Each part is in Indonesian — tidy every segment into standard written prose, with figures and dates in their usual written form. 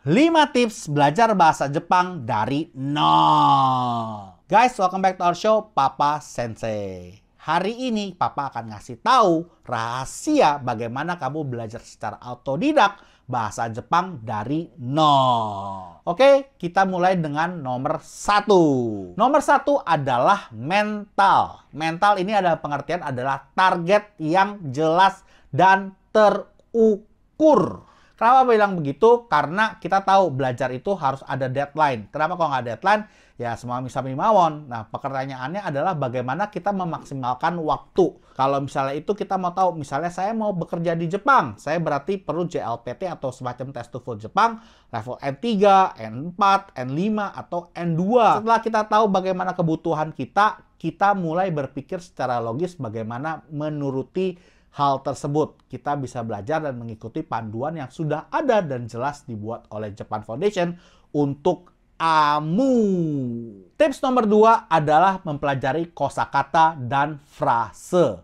5 tips belajar bahasa Jepang dari nol. Guys, welcome back to our show, Papa Sensei. Hari ini Papa akan ngasih tahu rahasia bagaimana kamu belajar secara autodidak bahasa Jepang dari nol. Oke, kita mulai dengan nomor 1. Nomor 1 adalah mental. Mental ini adalah pengertian adalah target yang jelas dan terukur. Kenapa bilang begitu? Karena kita tahu belajar itu harus ada deadline. Kenapa kalau nggak deadline? Ya semua bisa mawon. Nah, pertanyaannya adalah bagaimana kita memaksimalkan waktu. Kalau misalnya itu kita mau tahu, misalnya saya mau bekerja di Jepang, saya berarti perlu JLPT atau semacam tes TOEFL Jepang, level N3, N4, N5, atau N2. Setelah kita tahu bagaimana kebutuhan kita mulai berpikir secara logis bagaimana menuruti hal tersebut. Kita bisa belajar dan mengikuti panduan yang sudah ada dan jelas dibuat oleh Japan Foundation untuk kamu. Tips nomor 2 adalah mempelajari kosakata dan frase.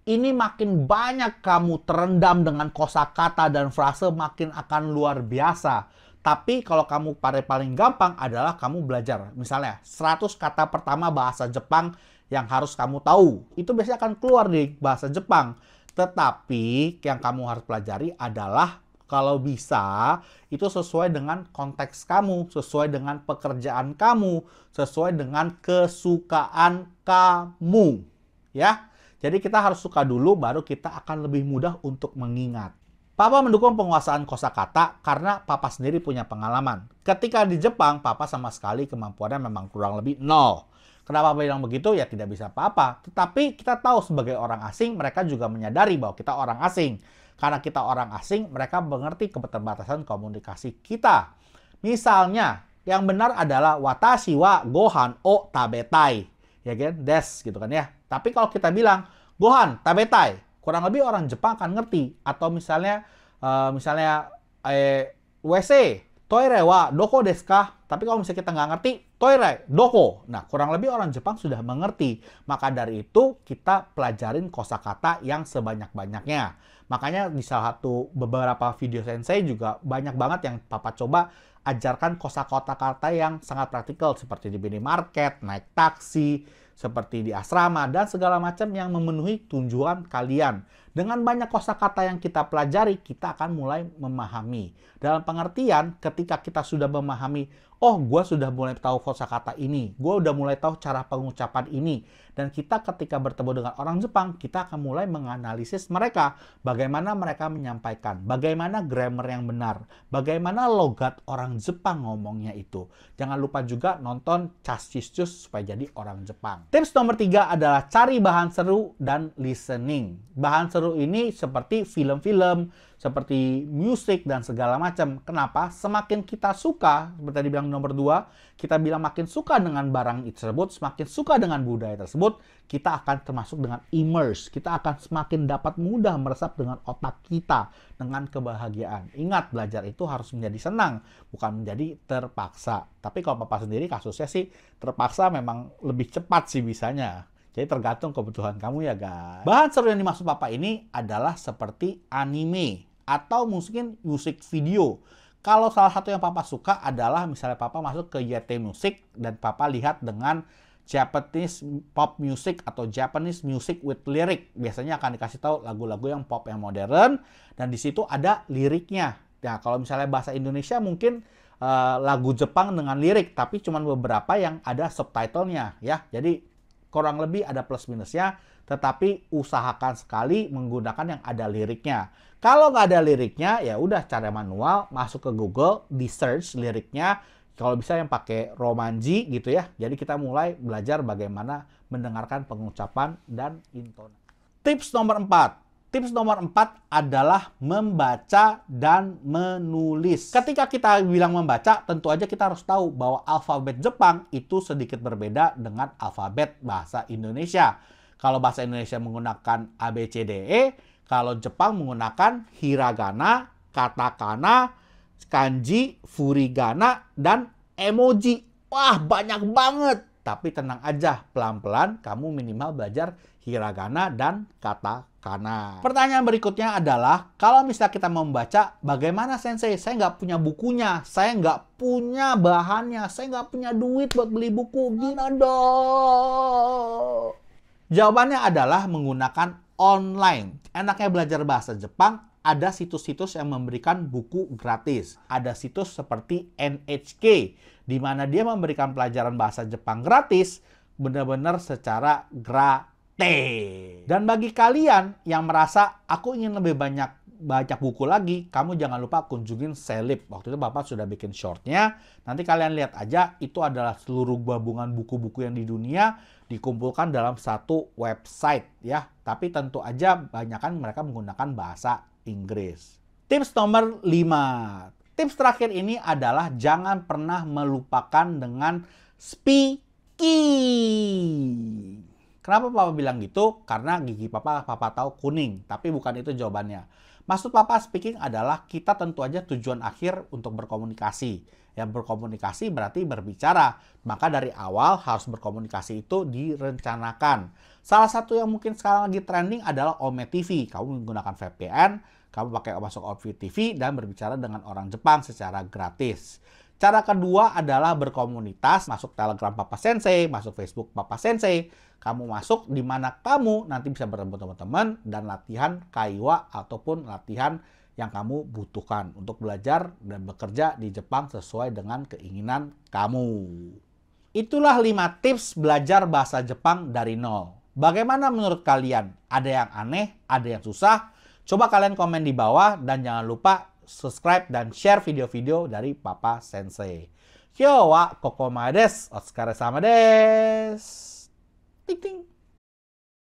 Ini makin banyak kamu terendam dengan kosakata dan frase, makin akan luar biasa. Tapi kalau kamu paling gampang adalah kamu belajar. Misalnya 100 kata pertama bahasa Jepang yang harus kamu tahu. Itu biasanya akan keluar di bahasa Jepang. Tetapi yang kamu harus pelajari adalah kalau bisa itu sesuai dengan konteks kamu, sesuai dengan pekerjaan kamu, sesuai dengan kesukaan kamu. Ya. Jadi kita harus suka dulu baru kita akan lebih mudah untuk mengingat. Papa mendukung penguasaan kosakata karena Papa sendiri punya pengalaman. Ketika di Jepang, Papa sama sekali kemampuannya memang kurang lebih nol. Kenapa bilang begitu? Ya tidak bisa apa-apa. Tetapi kita tahu sebagai orang asing, mereka juga menyadari bahwa kita orang asing. Karena kita orang asing, mereka mengerti keterbatasan komunikasi kita. Misalnya, yang benar adalah watashi wa gohan o tabetai. Ya kan? Des gitu kan ya. Tapi kalau kita bilang gohan tabetai, kurang lebih orang Jepang akan ngerti. Atau misalnya WC, toire wa doko desu ka? Tapi kalau misalnya kita nggak ngerti, toire doko. Nah, kurang lebih orang Jepang sudah mengerti. Maka dari itu, kita pelajarin kosakata yang sebanyak-banyaknya. Makanya di salah satu beberapa video sensei juga banyak banget yang Papa coba ajarkan kosakata yang sangat praktikal. Seperti di minimarket, naik taksi, seperti di asrama, dan segala macam yang memenuhi tujuan kalian. Dengan banyak kosakata yang kita pelajari, kita akan mulai memahami. Dalam pengertian, ketika kita sudah memahami, oh, gue sudah mulai tahu kosakata ini, gue udah mulai tahu cara pengucapan ini, dan kita ketika bertemu dengan orang Jepang, kita akan mulai menganalisis mereka, bagaimana mereka menyampaikan, bagaimana grammar yang benar, bagaimana logat orang Jepang ngomongnya itu. Jangan lupa juga nonton Chassis supaya jadi orang Jepang. Tips nomor 3 adalah cari bahan seru dan listening. Bahan seru ini seperti film-film, seperti musik dan segala macam. Kenapa? Semakin kita suka, seperti tadi bilang nomor 2, kita bilang makin suka dengan barang tersebut, semakin suka dengan budaya tersebut, kita akan termasuk dengan immerse. Kita akan semakin dapat mudah meresap dengan otak kita, dengan kebahagiaan. Ingat, belajar itu harus menjadi senang, bukan menjadi terpaksa. Tapi kalau Papa sendiri kasusnya sih, terpaksa memang lebih cepat sih bisanya. Jadi tergantung kebutuhan kamu ya guys. Bahan seru yang dimaksud Papa ini adalah seperti anime atau mungkin musik video. Kalau salah satu yang Papa suka adalah misalnya Papa masuk ke YT Music dan Papa lihat dengan Japanese pop music atau Japanese music with lyric. Biasanya akan dikasih tahu lagu-lagu yang pop yang modern dan di situ ada liriknya. Nah, kalau misalnya bahasa Indonesia mungkin lagu Jepang dengan lirik, tapi cuma beberapa yang ada subtitlenya ya. Jadi kurang lebih ada plus minusnya, tetapi usahakan sekali menggunakan yang ada liriknya. Kalau nggak ada liriknya, ya udah cara manual, masuk ke Google, di search liriknya. Kalau bisa yang pakai romanji gitu ya. Jadi kita mulai belajar bagaimana mendengarkan pengucapan dan intonasi. Tips nomor 4. Tips nomor 4 adalah membaca dan menulis. Ketika kita bilang membaca, tentu aja kita harus tahu bahwa alfabet Jepang itu sedikit berbeda dengan alfabet bahasa Indonesia. Kalau bahasa Indonesia menggunakan A, B, C, D, E, kalau Jepang menggunakan hiragana, katakana, kanji, furigana, dan emoji. Wah, banyak banget. tapi tenang aja, pelan-pelan kamu minimal belajar hiragana dan katakana. Pertanyaan berikutnya adalah, kalau misalnya kita membaca, bagaimana sensei? Saya nggak punya bukunya, saya nggak punya bahannya, saya nggak punya duit buat beli buku. Gimana dong? Jawabannya adalah menggunakan online. Enaknya belajar bahasa Jepang, ada situs-situs yang memberikan buku gratis. Ada situs seperti NHK, di mana dia memberikan pelajaran bahasa Jepang gratis, benar-benar secara gratis. Dan bagi kalian yang merasa, aku ingin lebih banyak baca buku lagi, kamu jangan lupa kunjungin Selip. Waktu itu Bapak sudah bikin shortnya. Nanti kalian lihat aja, itu adalah seluruh gabungan buku-buku yang di dunia dikumpulkan dalam satu website ya. Tapi tentu aja banyakan mereka menggunakan bahasa Inggris. Tips nomor 5. Tips terakhir ini adalah jangan pernah melupakan dengan speaking. Kenapa Papa bilang gitu? Karena gigi Papa tahu kuning, tapi bukan itu jawabannya. Maksud Papa speaking adalah kita tentu aja tujuan akhir untuk berkomunikasi. Ya, berkomunikasi berarti berbicara. Maka dari awal harus berkomunikasi itu direncanakan. Salah satu yang mungkin sekarang lagi trending adalah Ome TV. Kamu menggunakan VPN, kamu pakai masuk Ome TV dan berbicara dengan orang Jepang secara gratis. Cara kedua adalah berkomunitas, masuk Telegram Papa Sensei, masuk Facebook Papa Sensei. Kamu masuk di mana kamu nanti bisa bertemu teman-teman dan latihan kaiwa ataupun latihan yang kamu butuhkan untuk belajar dan bekerja di Jepang sesuai dengan keinginan kamu. Itulah 5 tips belajar bahasa Jepang dari nol. Bagaimana menurut kalian? Ada yang aneh? Ada yang susah? Coba kalian komen di bawah dan jangan lupa subscribe dan share video-video dari Papa Sensei. Kyo wa kokomade desu. Otsukare sama desu. Ting ting.